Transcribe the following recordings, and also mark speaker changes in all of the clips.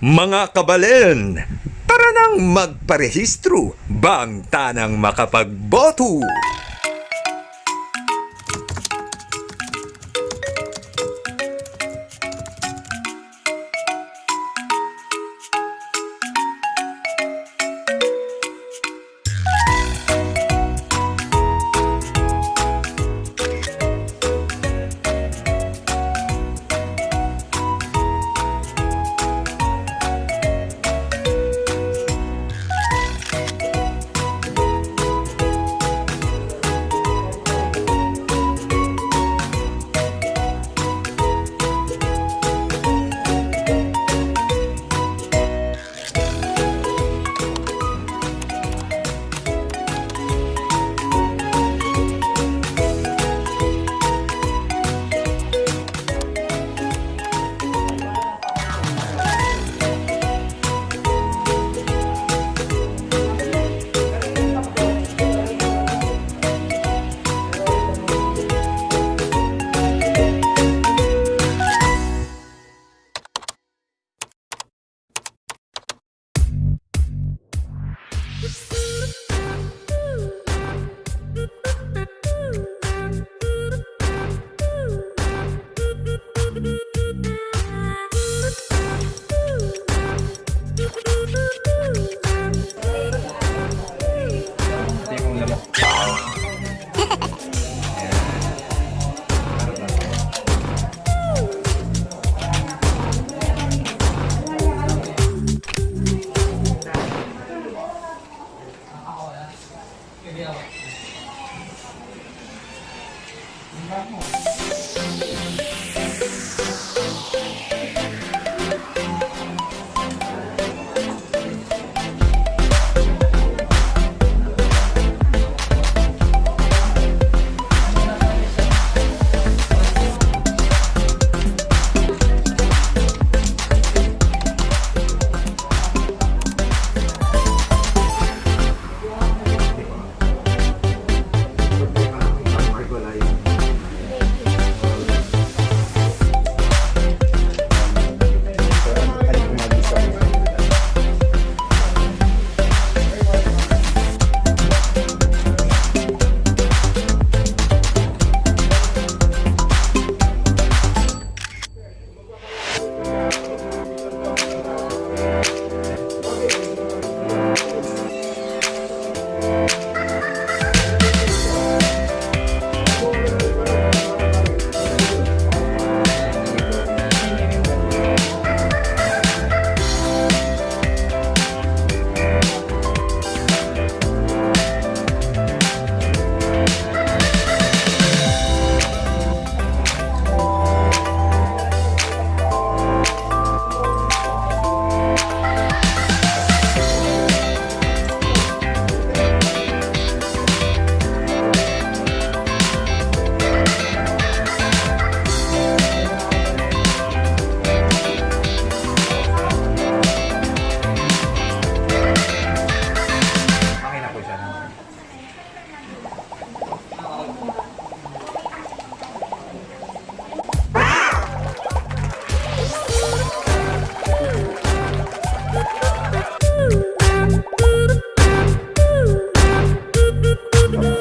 Speaker 1: Mga kabalen, tara nang magparehistro, bang tanang makapagboto.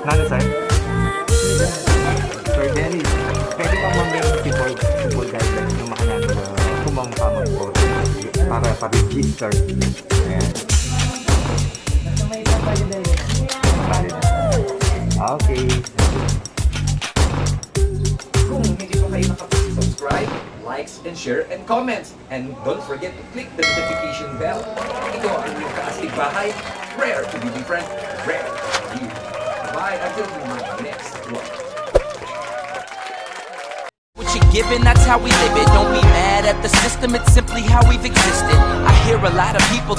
Speaker 2: Nano sir? Sir Dennis, pwede bang mamaya simple guidelines ng makanan na kumang mag-vote para pa-register? Ayan. Okay.
Speaker 3: Kung hindi pa kayo nakapag-subscribe, likes, and share, and comments. And don't forget to click the notification bell. Ito ang inyong kaastig bahay. Rare to be different, rare to be you. Bye until my next vlog.
Speaker 4: What you're giving, that's how we live it. Don't be mad at the system, it's simply how we've existed. I hear a lot of people